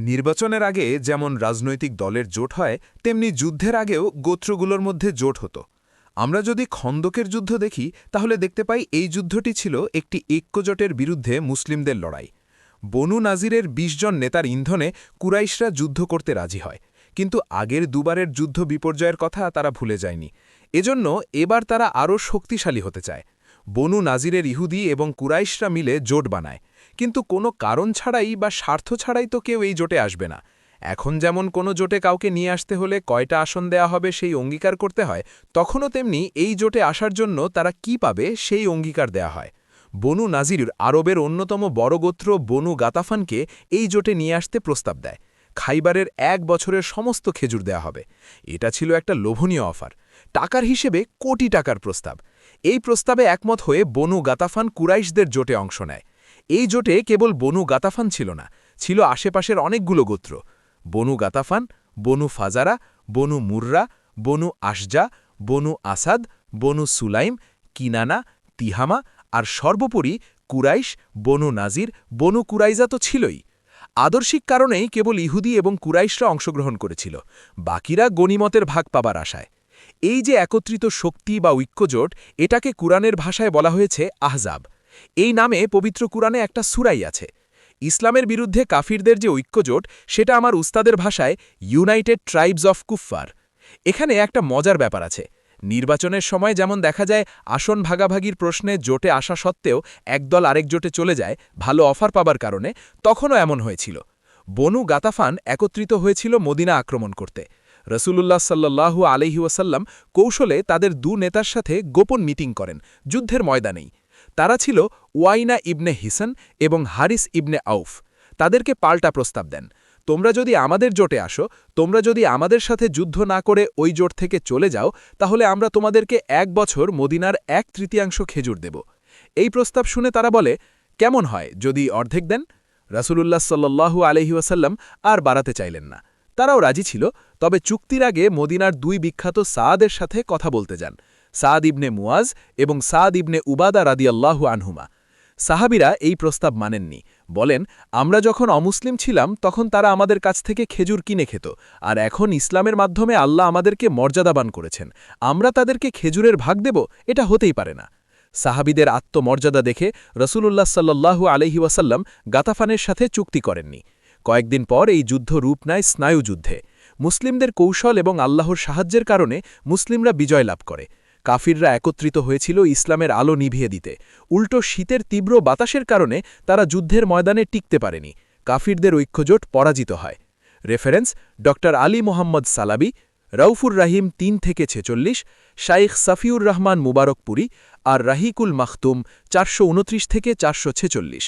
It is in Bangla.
নির্বাচনের আগে যেমন রাজনৈতিক দলের জোট হয় তেমনি যুদ্ধের আগেও গোত্রগুলোর মধ্যে জোট হতো। আমরা যদি খন্দকের যুদ্ধ দেখি তাহলে দেখতে পাই এই যুদ্ধটি ছিল একটি ঐক্যজোটের বিরুদ্ধে মুসলিমদের লড়াই। বনু নাজিরের ২০ জন নেতার ইন্ধনে কুরাইশরা যুদ্ধ করতে রাজি হয়, কিন্তু আগের দুবারের যুদ্ধ বিপর্যয়ের কথা তারা ভুলে যায়নি। এজন্য এবার তারা আরও শক্তিশালী হতে চায়। বনু নাজিরের ইহুদি এবং কুরাইশরা মিলে জোট বানায়, কিন্তু কোনো কারণ ছাড়াই বা স্বার্থ ছাড়াই তো কেউ এই জোটে আসবে না। এখন যেমন কোনো জোটে কাউকে নিয়ে আসতে হলে কয়টা আসন দেয়া হবে সেই অঙ্গীকার করতে হয়, তখনও তেমনি এই জোটে আসার জন্য তারা কি পাবে সেই অঙ্গীকার দেয়া হয়। বনু নাজির আরবের অন্যতম বড় গোত্র বনু গাতাফানকে এই জোটে নিয়ে আসতে প্রস্তাব দেয়। খাইবারের ১ বছরের সমস্ত খেজুর দেয়া হবে। এটা ছিল একটা লোভনীয় অফার, টাকার হিসেবে কোটি টাকার প্রস্তাব। এই প্রস্তাবে একমত হয়ে বনু গাতাফান কুরাইশদের জোটে অংশ নেয়। এই জোটে কেবল বনু গাতাফান ছিল না, ছিল আশেপাশের অনেকগুলো গোত্র: বনু গাতাফান, বনু ফাজারা, বনু মুররা, বনু আশজা, বনু আসাদ, বনু সুলাইম, কিনানা, তিহামা আর সর্বোপরি কুরাইশ, বনু নাজির, বনু কুরাইজা তো ছিলই। আদর্শিক কারণেই কেবল ইহুদি এবং কুরাইশরা অংশগ্রহণ করেছিল, বাকিরা গনিমতের ভাগ পাবার আশায়। এই যে একত্রিত শক্তি বা ঐক্যজোট, এটাকে কুরআনের ভাষায় বলা হয়েছে আহজাব। এই নামে পবিত্র কুরআনে একটা সূরাই আছে। ইসলামের বিরুদ্ধে কাফিরদের যে ঐক্যজোট, সেটা আমার উস্তাদের ভাষায় ইউনাইটেড ট্রাইবস অফ কুফফার। এখানে একটা মজার ব্যাপার আছে। নির্বাচনের সময় যেমন দেখা যায় আসন ভাগাভাগির প্রশ্নে জোটে আসা সত্ত্বেও একদল আরেক জোটে চলে যায় ভালো অফার পাবার কারণে, তখনও এমন হয়েছিল। বনু গাতাফান একত্রিত হয়েছিল মদিনা আক্রমণ করতে। রসুলুল্লাহ সাল্লাল্লাহু আলাইহি ওয়াসাল্লাম কৌশলে তাদের দু নেতার সাথে গোপন মিটিং করেন যুদ্ধের ময়দানেই। তারা ছিল ওয়াইনা ইবনে হিসান এবং হারিস ইবনে আউফ। তাদেরকে পাল্টা প্রস্তাব দেন, তোমরা যদি আমাদের জোটে আসো, তোমরা যদি আমাদের সাথে যুদ্ধ না করে ওই জোট থেকে চলে যাও, তাহলে আমরা তোমাদেরকে ১ বছর মদিনার ১/৩ খেজুর দেব। এই প্রস্তাব শুনে তারা বলে, কেমন হয় যদি অর্ধেক দেন? রাসূলুল্লাহ সাল্লাল্লাহু আলাইহি ওয়াসাল্লাম আর বাড়াতে চাইলেন না। তারাও রাজি ছিল, তবে চুক্তির আগে মদিনার ২ বিখ্যাত সাআদের সাথে কথা বলতে যান, সাদ ইবনে মুয়াজ এবং সাদ ইবনে উবাদা রাদিয়াল্লাহু আনহুমা। সাহাবিরা এই প্রস্তাব মানেননি, বলেন, আমরা যখন অমুসলিম ছিলাম তখন তারা আমাদের কাছ থেকে খেজুর কিনে খেত, আর এখন ইসলামের মাধ্যমে আল্লাহ আমাদেরকে মর্যাদাবান করেছেন, আমরা তাদেরকে খেজুরের ভাগ দেব? এটা হতেই পারে না। সাহাবিদের আত্মমর্যাদা দেখে রসুলুল্লাহ সাল্লাল্লাহু আলাইহি ওয়াসাল্লাম গাতাফানের সাথে চুক্তি করেননি। কয়েকদিন পর এই যুদ্ধ রূপ নেয় স্নায়ুযুদ্ধে। মুসলিমদের কৌশল এবং আল্লাহর সাহায্যের কারণে মুসলিমরা বিজয় লাভ করে। কাফিররা একত্রিত হয়েছিল ইসলামের আলো নিভিয়ে দিতে। উল্টো শীতের তীব্র বাতাসের কারণে তারা যুদ্ধের ময়দানে টিকতে পারেনি। কাফিরদের ঐক্যজোট পরাজিত হয়। রেফারেন্স: ড. আলী মোহাম্মদ সালাবি, রউফুর রাহিম ৩-৪৬, শাইখ সাফিউর রহমান মুবারকপুরি আর রাহিকুল মাখতুম ৪২৯-৪৪৬।